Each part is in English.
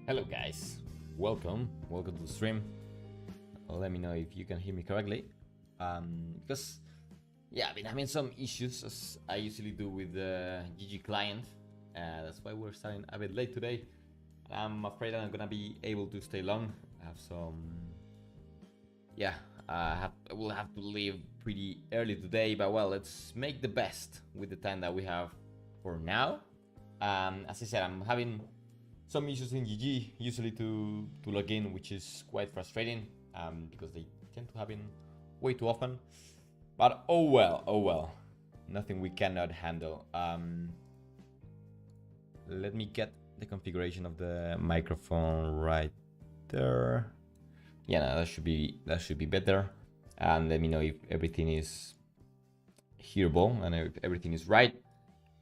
Hello guys, welcome to the stream. Let me know if you can hear me correctly. Because yeah, I've been having some issues as I usually do with the GG client. That's why we're starting a bit late today. I'm afraid I'm gonna be able to stay long. I have some, yeah, I will have to leave pretty early today. But well, let's make the best with the time that we have for now. As I said, I'm having some issues in GG usually to log in, which is quite frustrating because they tend to happen way too often. But oh well, nothing we cannot handle. Let me get the configuration of the microphone right there. Yeah, no, that should be better. And let me know if everything is hearable and if everything is right.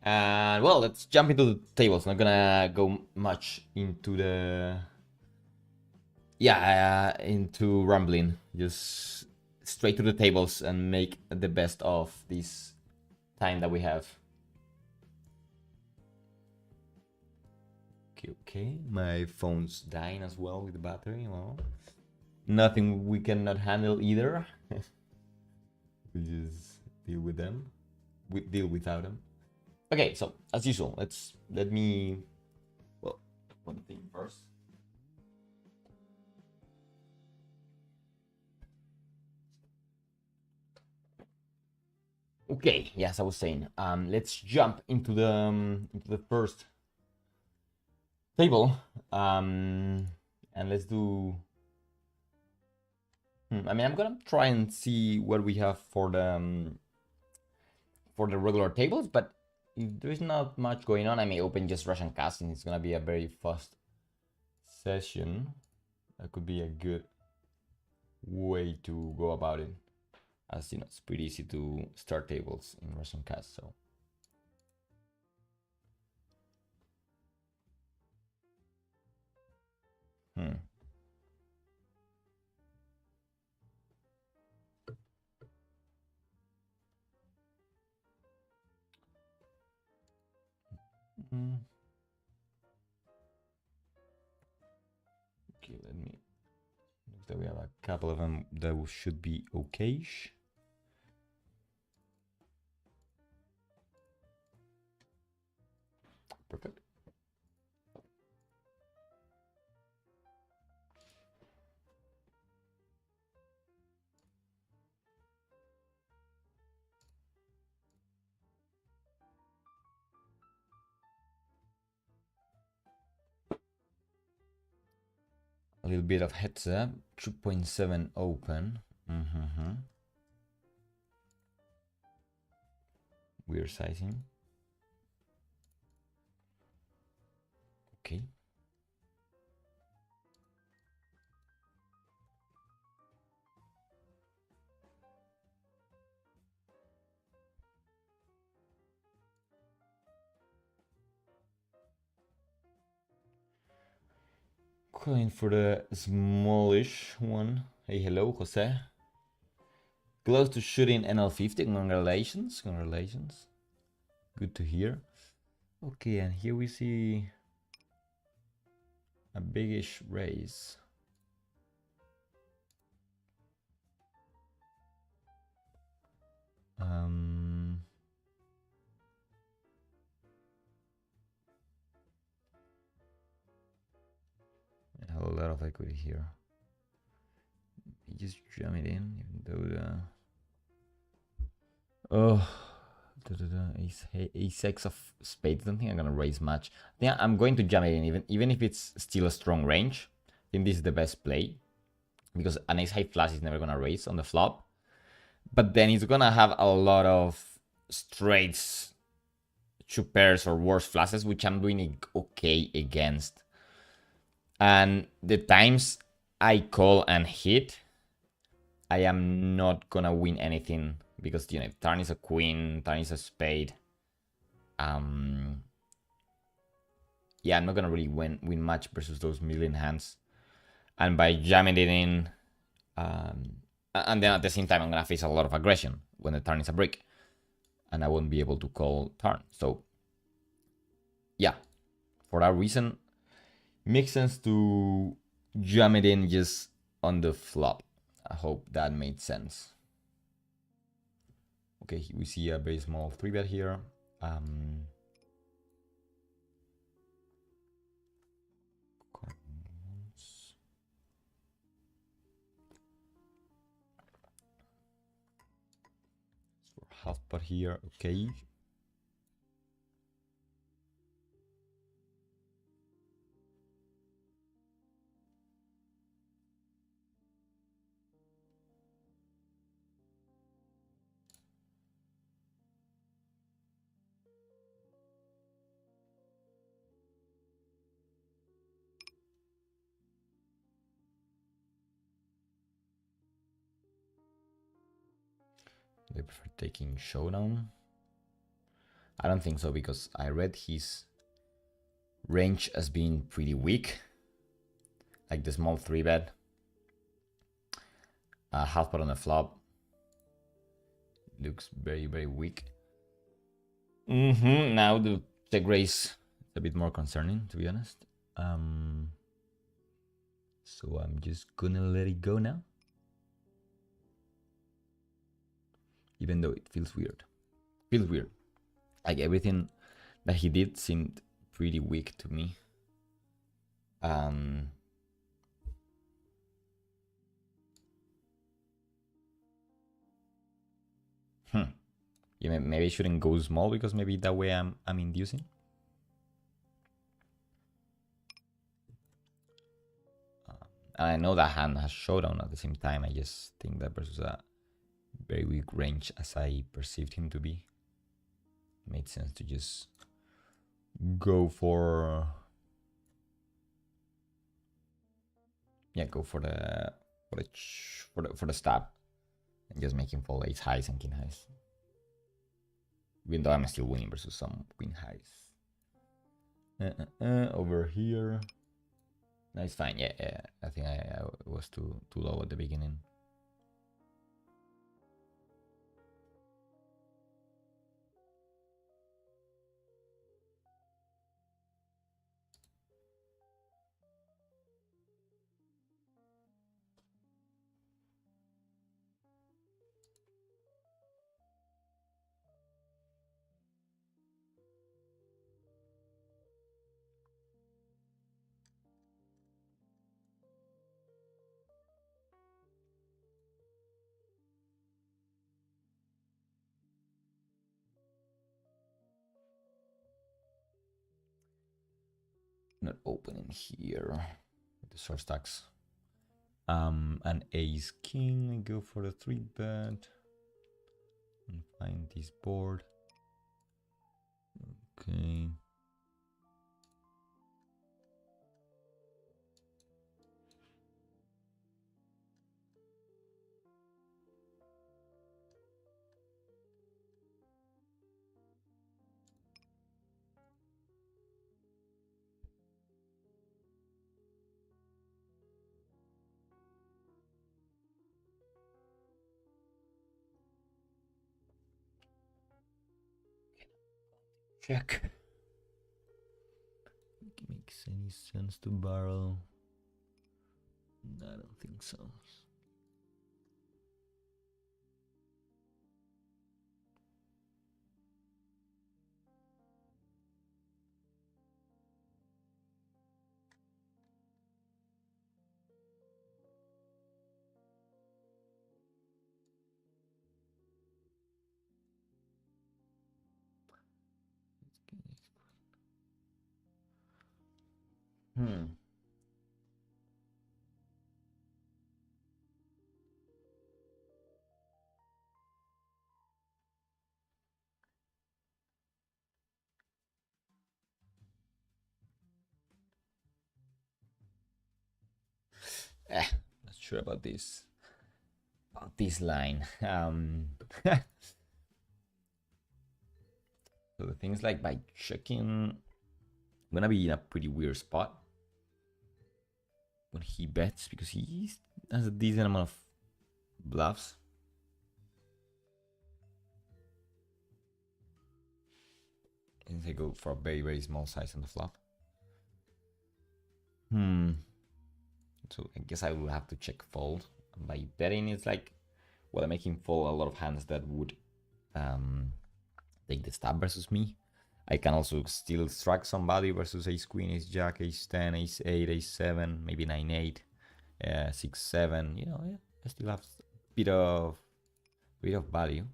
And well, let's jump into the tables. Not gonna go much into the into rambling. Just straight to the tables and make the best of this time that we have. Okay. My phone's dying as well with the battery. Well, nothing we cannot handle either. We just deal with them. We deal without them. Okay, so as usual, let me, well, one thing first. Okay, yes, I was saying, let's jump into the first table, and let's do. I mean, I'm gonna try and see what we have for the regular tables, but if there's not much going on, I may open just Russian casting. It's gonna be a very fast session. That could be a good way to go about it, as you know, it's pretty easy to start tables in Russian cast. So okay, let me. Looks like we have a couple of them that should be okay-ish. Perfect. A little bit of heads up. 2.7 open. Weird sizing. Okay. Going for the smallish one. Hey, hello, Jose. Close to shooting NL50. Congratulations. Good to hear. Okay, and here we see a biggish raise. A lot of equity here. Just jam it in, even though the ace-x of spades. I don't think I'm gonna raise much. I think I'm going to jam it in, even if it's still a strong range. I think this is the best play because an ace-high flush is never gonna raise on the flop, but then it's gonna have a lot of straights, two pairs or worse flushes, which I'm doing okay against. And the times I call and hit, I am not gonna win anything because, you know, if turn is a queen, turn is a spade. Yeah, I'm not gonna really win much versus those million hands. And by jamming it in, and then at the same time, I'm gonna face a lot of aggression when the turn is a brick, and I won't be able to call turn. So yeah, for that reason, makes sense to jam it in just on the flop. I hope that made sense. Okay, we see a very small 3-bet here. Half pot here, okay. They prefer taking showdown. I don't think so, because I read his range as being pretty weak. Like the small 3-bet. Half pot on the flop. Looks very, very weak. Now the check raise is a bit more concerning, to be honest. So I'm just gonna let it go now. Even though it feels weird. Feels weird. Like everything that he did seemed pretty weak to me. Yeah, maybe I shouldn't go small, because maybe that way I'm inducing. And I know that hand has showdown at the same time. I just think that versus a very weak range as I perceived him to be, it made sense to just go for the stab and just make him fold ace highs and king highs. Even though I'm still winning versus some queen highs. Over here. No, it's fine. Yeah. I think I was too low at the beginning. Not opening here with the short stacks. An ace king. I go for the 3-bet and find this board. Okay. Check. Makes any sense to barrel? I don't think so. Not sure about this. About this line. So the thing is, like, by checking, I'm gonna be in a pretty weird spot when he bets, because he has a decent amount of bluffs. And they go for a very, very small size on the flop. Hmm. So I guess I will have to check fold. By betting, it's like, well, I'm making fold a lot of hands that would um, take the stab versus me. I can also still strike somebody versus ace queen, ace jack, ace 10, ace 8, ace 7, maybe 9 8, 6 7. You know, yeah, I still have a bit of value.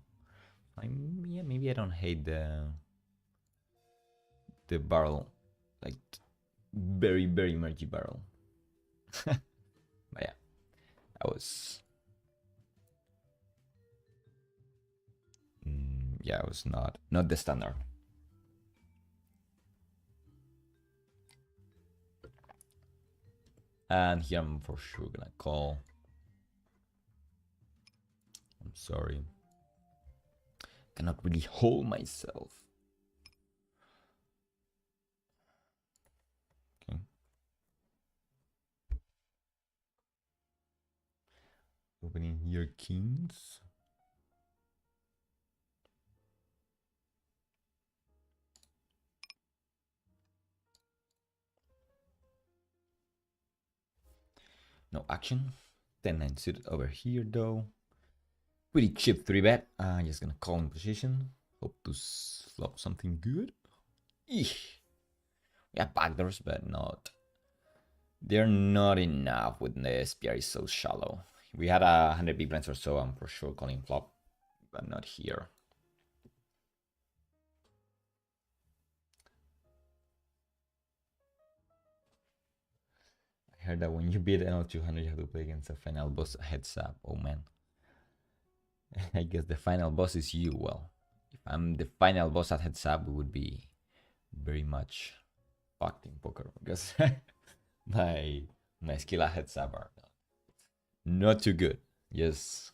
Yeah, maybe I don't hate the barrel, like very mergy barrel. But yeah, I was yeah, it was not the standard. And here I'm for sure gonna call. I'm sorry. Cannot really hold myself. Okay. Opening here kings. No action. 10-9 suited over here though. Pretty cheap 3-bet. Just gonna call in position. Hope to flop something good. Eesh. Yeah, backdoors, but not. They're not enough when the SPR is so shallow. We had 100 big blinds or so, I'm for sure calling flop, but not here. I heard that when you beat NL200, you have to play against the final boss heads up. Oh man. I guess the final boss is you. Well, if I'm the final boss at heads up, we would be very much fucked in poker because my skill at heads up are not too good. Just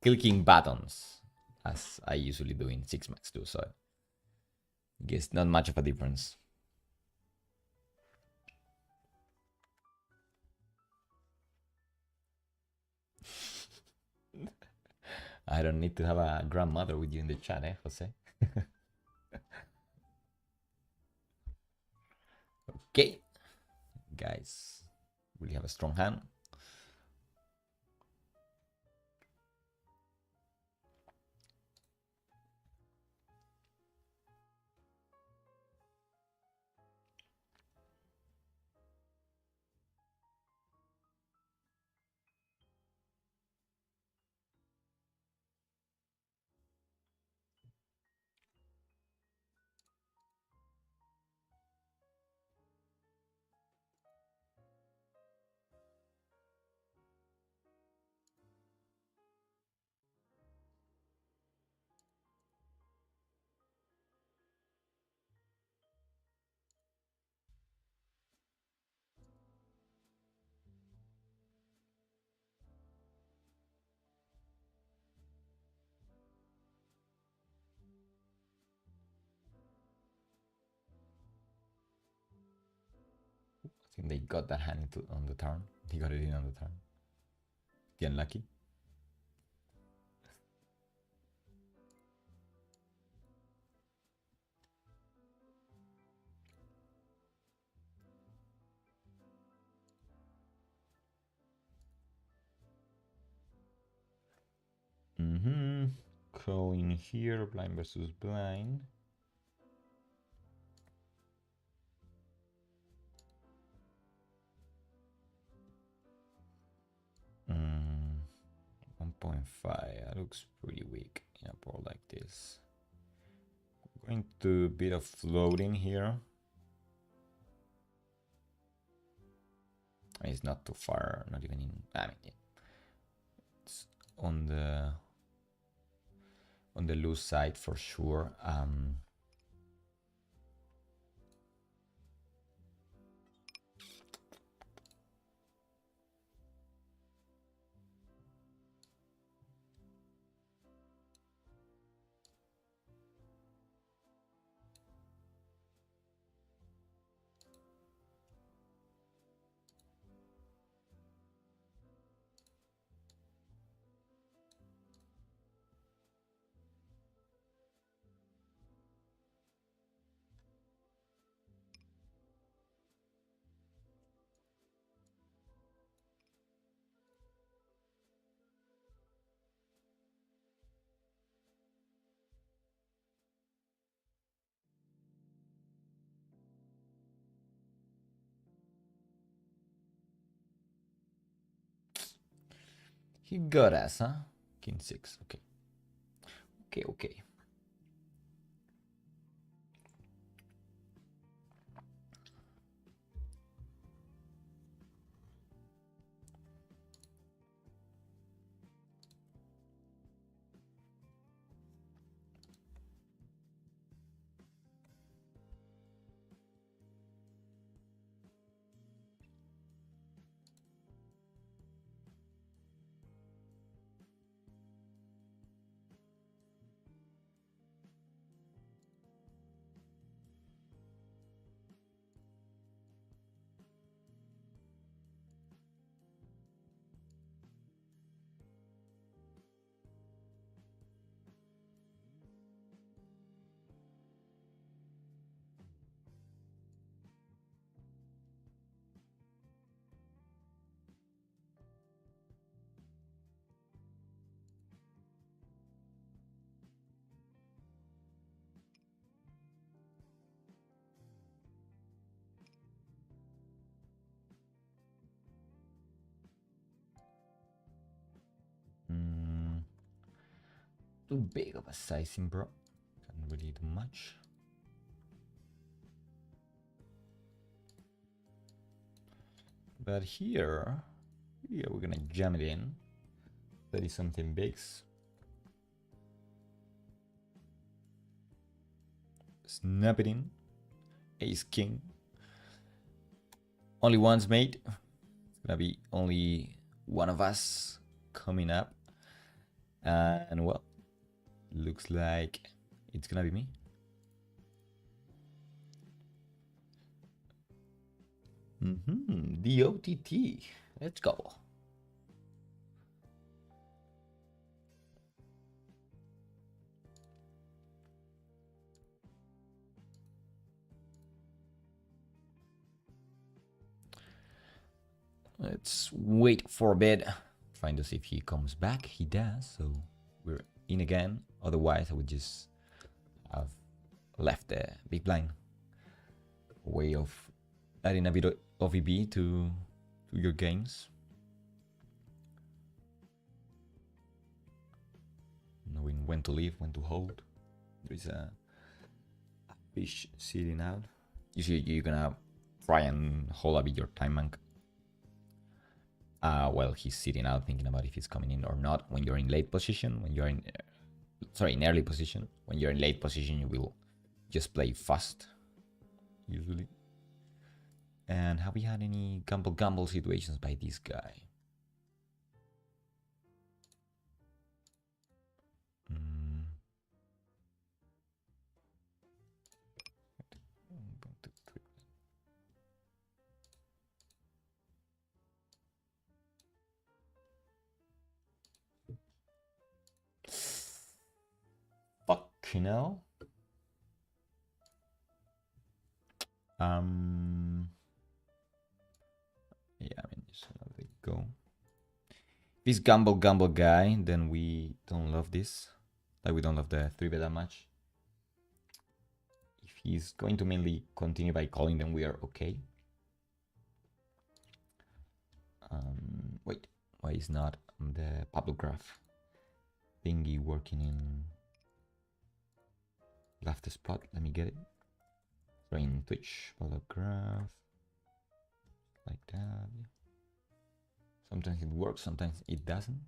clicking buttons as I usually do in 6 max too. So I guess not much of a difference. I don't need to have a grandmother with you in the chat, eh, Jose? Okay, guys, really have a strong hand. I think they got that hand into, on the turn. They got it in on the turn. Get unlucky. Calling here, blind versus blind. Mm, 1.5. That looks pretty weak in a board like this. Going to a bit of floating here. It's not too far, not even in. I mean, it's on the loose side for sure. He got us, huh? King 6. Okay. Okay. Too big of a sizing, bro. Can't really do much. But here we're gonna jam it in. 30 something bigs. Snap it in. Ace king. Only once, mate. It's gonna be only one of us coming up. And well, looks like it's gonna be me. The OTT. Let's go. Let's wait for a bit. Trying to see if he comes back. He does, so we're in again. Otherwise, I would just have left the big blind. A way of adding a bit of EB to your games. Knowing when to leave, when to hold. There's a fish sitting out. Usually you're gonna try and hold a bit your time bank. Well, he's sitting out thinking about if he's coming in or not. When you're in late position, when you're in early position. When you're in late position, you will just play fast, usually. And have we had any gamble situations by this guy? Fucking hell. Yeah, I mean, just let it go. This gamble guy, then we don't love this. Like, we don't love the 3-bet that much. If he's going to mainly continue by calling, then we are okay. Wait, why is not the pablograph thingy working in left spot? Let me get it. So in Twitch, pablograph, like that. Sometimes it works, sometimes it doesn't.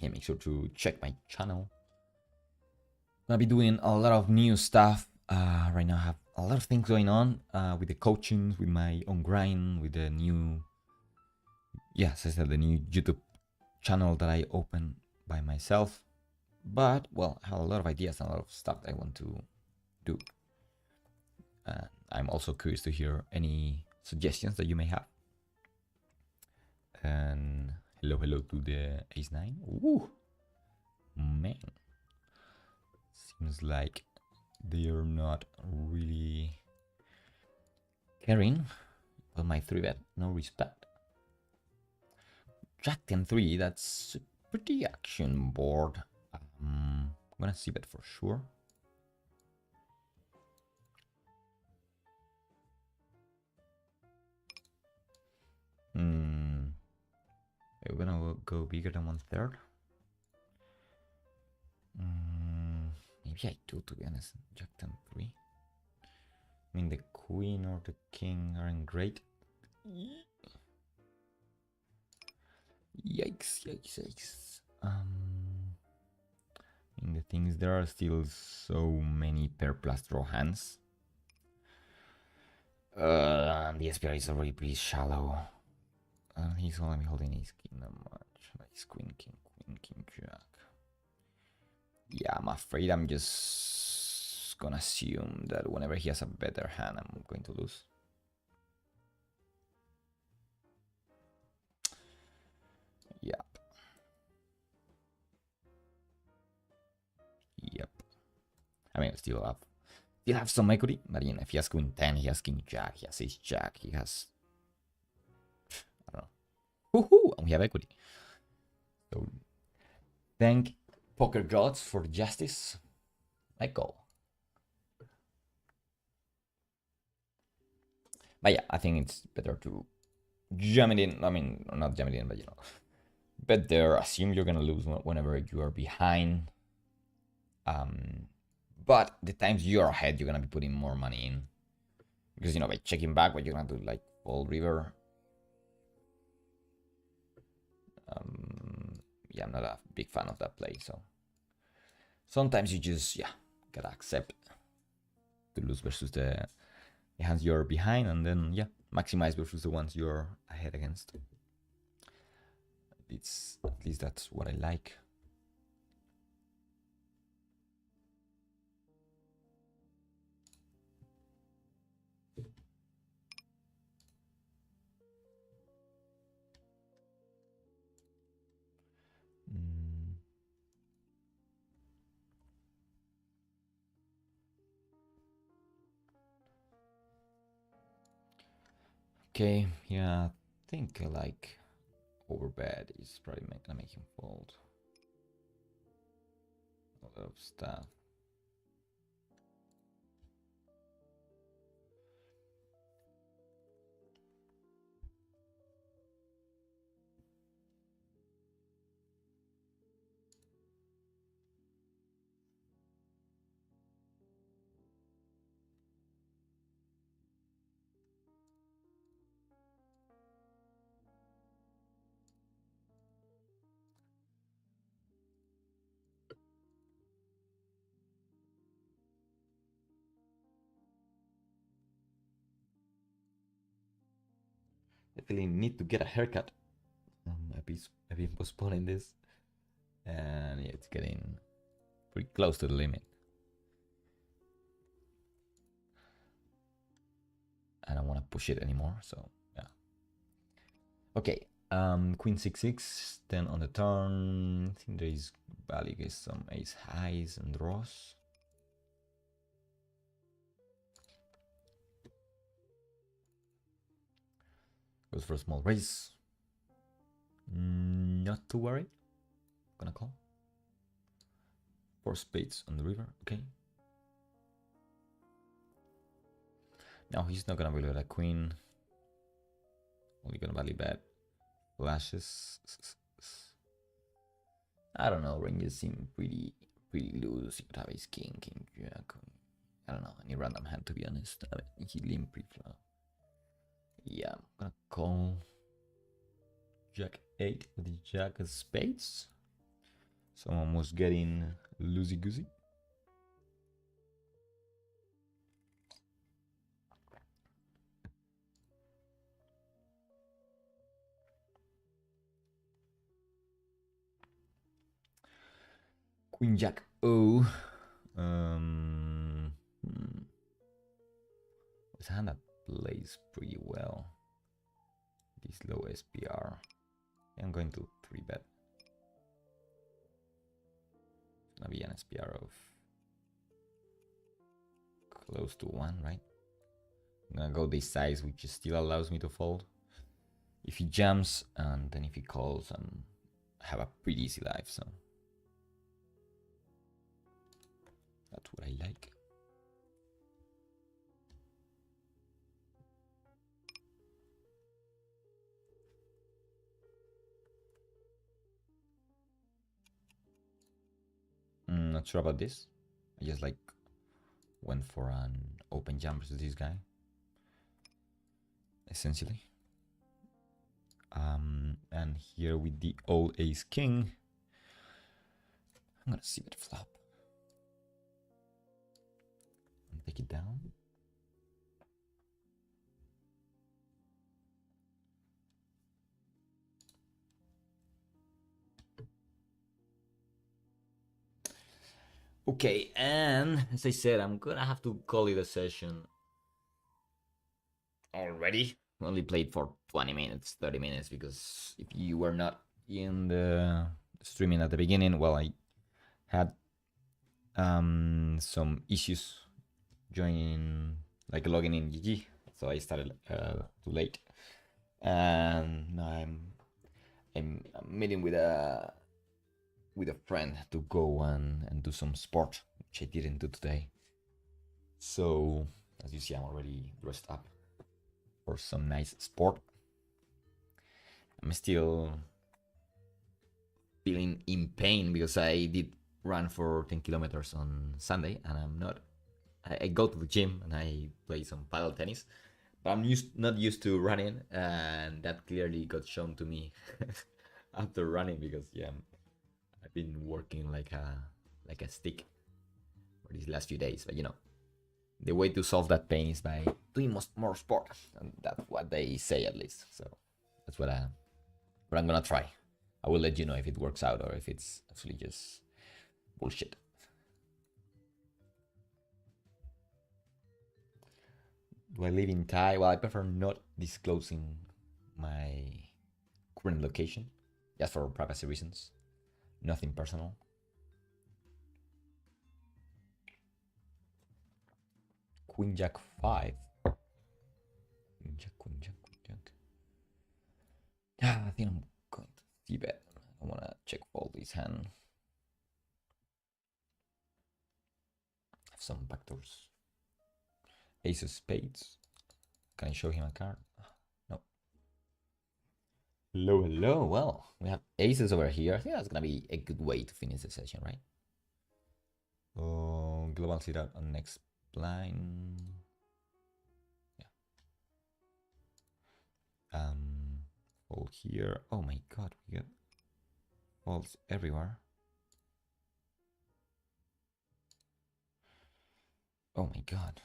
Yeah, make sure to check my channel. I'll be doing a lot of new stuff. Right now I have a lot of things going on with the coachings, with my own grind, with the new, as I said, the new YouTube channel that I opened by myself. But, well, I have a lot of ideas and a lot of stuff that I want to do. I'm also curious to hear any suggestions that you may have. And hello to the Ace-9. Ooh, man. Seems like they are not really caring about my 3-bet. No respect. Jack 10-3, that's a pretty action board. I'm gonna c-bet for sure. . Hmm. We're gonna go bigger than 1/3. Maybe I do, to be honest. Jack 10-3. I mean, the queen or the king aren't great. Yikes, yikes, yikes. I mean, the thing is, there are still so many pair plus draw hands. And the SPR is already pretty shallow. And he's only holding his king that much. Like his queen, king, jack. Yeah, I'm afraid I'm just gonna assume that whenever he has a better hand, I'm going to lose. Yep. Yep. I mean, still have some equity, but you know, if he has queen 10, he has king jack, he has ace jack, he has, I don't know. Woohoo! And we have equity. So thank poker gods for justice. I call. But yeah, I think it's better to jam it in. I mean, not jam it in, but you know, better assume you're gonna lose whenever you are behind. But the times you're ahead, you're gonna be putting more money in, because you know, by checking back, what you're gonna do, like fold river. Yeah, I'm not a big fan of that play, so sometimes you just, yeah, gotta accept to lose versus the hands you're behind, and then, yeah, maximize versus the ones you're ahead against. It's, at least that's what I like. Okay, yeah, I think like overbet is probably gonna make him fold. A lot of stuff. Definitely need to get a haircut. I've been postponing this, and yeah, it's getting pretty close to the limit. I don't want to push it anymore, so yeah. Okay, queen 6-6, then on the turn, I think there is value against some ace highs and draws. Goes for a small raise. Not to worry. Gonna call. 4 spades on the river. Okay. Now he's not gonna value that queen. Only gonna value bet. Flashes. I don't know. Ranges seem pretty loose. He could have his king, jack. I don't know. Any random hand, to be honest. I mean, he limp pre-flop. Yeah, I'm gonna call jack 8 with the jack of spades. So I'm almost getting loosey-goosey. Queen jack O. It's a hand that plays pretty well. This low SPR. I'm going to 3-bet. It's gonna be an SPR of close to 1, right? I'm gonna go this size, which still allows me to fold. If he jams, and then if he calls, I have a pretty easy life, so that's what I like. not sure about this. I just like went for an open jump versus this guy, essentially. And here with the old ace king, I'm gonna see it flop and take it down. Okay, and as I said, I'm gonna have to call it a session already. Only played for 20 minutes, 30 minutes, because if you were not in the streaming at the beginning, well, I had some issues joining, like logging in GG, so I started too late, and now I'm meeting with a friend to go and do some sport, which I didn't do today. So as you see, I'm already dressed up for some nice sport. I'm still feeling in pain because I did run for 10 kilometers on Sunday, and I'm not. I go to the gym and I play some paddle tennis, but I'm not used to running, and that clearly got shown to me after running, because yeah, I've been working like a stick for these last few days. But you know, the way to solve that pain is by doing more sport, and that's what they say, at least. So that's what I'm gonna try. I will let you know if it works out or if it's actually just bullshit. Do I live in Thai? Well, I prefer not disclosing my current location, just for privacy reasons. Nothing personal. Queen Jack 5. Queen Jack. Yeah, I think I'm going to c-bet. I want to check fold this hand. Have some backdoors. Ace of spades. Can I show him a card? No. Hello. Well, we have aces over here. I think that's gonna be a good way to finish the session, right? Oh, global setup on next line. Yeah. Fold here. Oh my god, we got folds everywhere. Oh my god.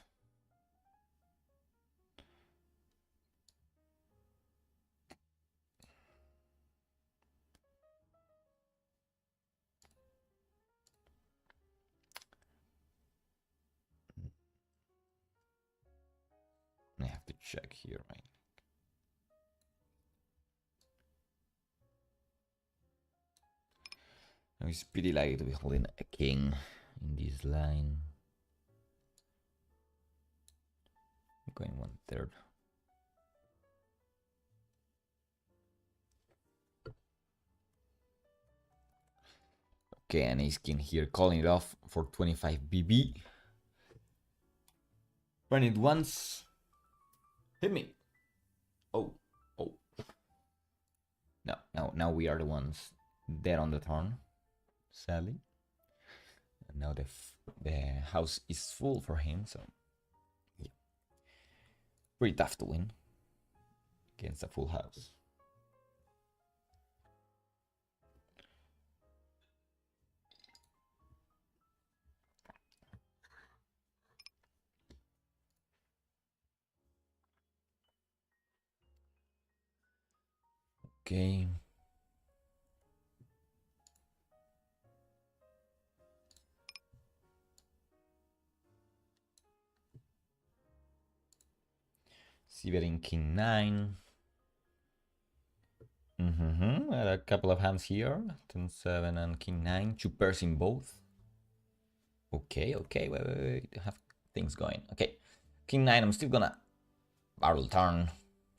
I have to check here, right? Now it's pretty likely to be holding a king in this line. I'm going 1/3. Okay, and ace king here, calling it off for 25 BB. Run it once. Hit me. Oh. Now we are the ones dead on the turn, sadly. And now the house is full for him, so yeah. Pretty tough to win against a full house. Okay. C-betting king 9. A couple of hands here. 10-7 and king 9. 2 pairs in both. Okay. Wait. Have things going. Okay. King 9, I'm still gonna barrel turn.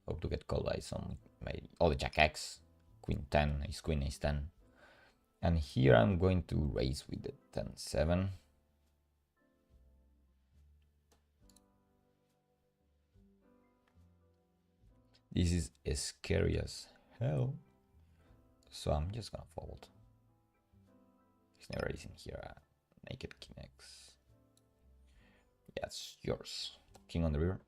Hope to get called by all the jack X. Queen 10, ace queen, ace 10. And here I'm going to raise with the 10-7. This is scary as hell. So I'm just gonna fold. He's never raising here. Naked king X. Yeah, it's yours. King on the river.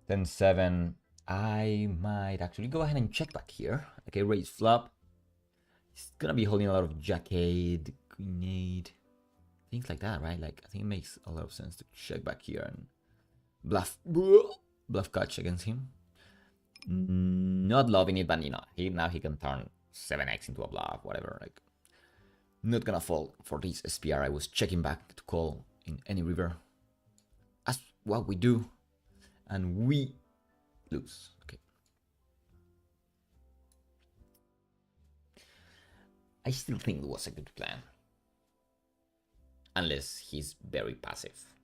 Then 7. I might actually go ahead and check back here. Okay, raise flop. He's gonna be holding a lot of jack 8, queen 8, things like that, right? Like, I think it makes a lot of sense to check back here and bluff catch against him. Not loving it, but you know, now he can turn 7x into a bluff, whatever. Like, not gonna fall for this SPR. I was checking back to call in any river. As what we do, and we lose. Okay. I still think it was a good plan. Unless he's very passive.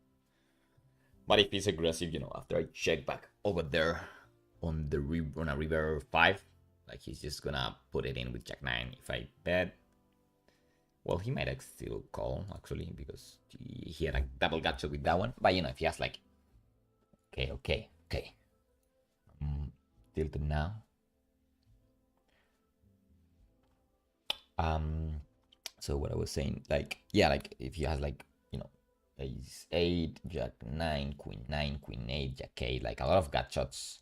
But if he's aggressive, you know, after I check back over there on a river 5, like he's just gonna put it in with jack 9. If I bet, well, he might still call actually, because he had a double gotcha with that one. But you know, if he has like, okay, tilted now. So what I was saying, like, yeah, like if he has like, you know, ace 8, jack 9, queen 8, jack 8, like a lot of gut shots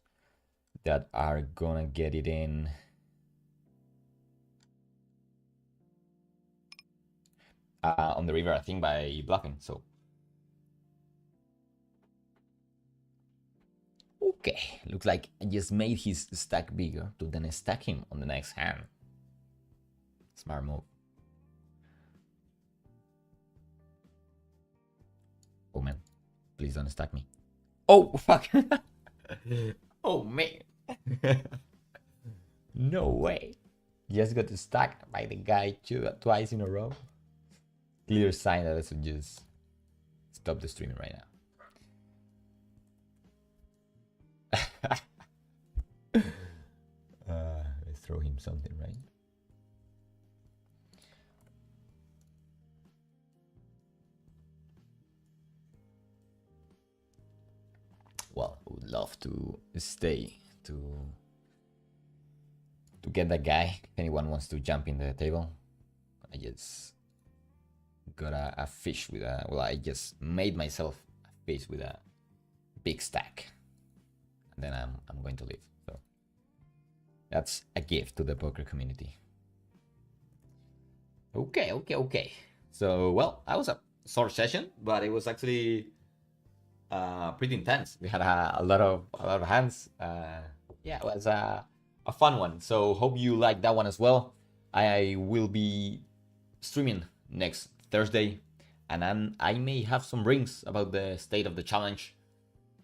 that are gonna get it in. On the river, I think, by bluffing. So okay, looks like I just made his stack bigger to then stack him on the next hand. Smart move. Oh man, please don't stack me. Oh fuck. Oh man. No way. Just got stacked by the guy twice in a row. Clear sign that I should just stop the streaming right now. Let's throw him something, right? Well, I would love to stay to get that guy. If anyone wants to jump in the table, I just got a fish with a, well, I just made myself a fish with a big stack, and then I'm going to leave. So that's a gift to the poker community. Okay. So, well, that was a short session, but it was actually pretty intense. We had a lot of hands. Yeah, it was a fun one. So hope you liked that one as well. I will be streaming next Thursday, and I may have some rings about the state of the challenge.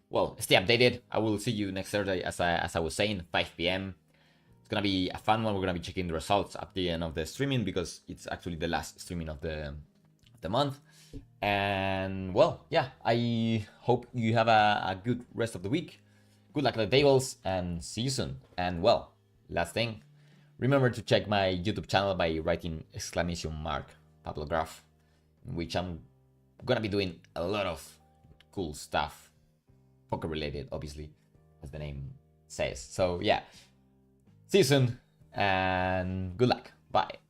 Well, stay updated. I will see you next Thursday, as I was saying, 5 p.m. It's gonna be a fun one. We're gonna be checking the results at the end of the streaming, because it's actually the last streaming of the month. And well, yeah, I hope you have a good rest of the week. Good luck at the tables, and see you soon. And well, last thing, remember to check my YouTube channel by writing !pablograph, in which I'm gonna be doing a lot of cool stuff, poker related, obviously, as the name says. So yeah, see you soon, and good luck. Bye.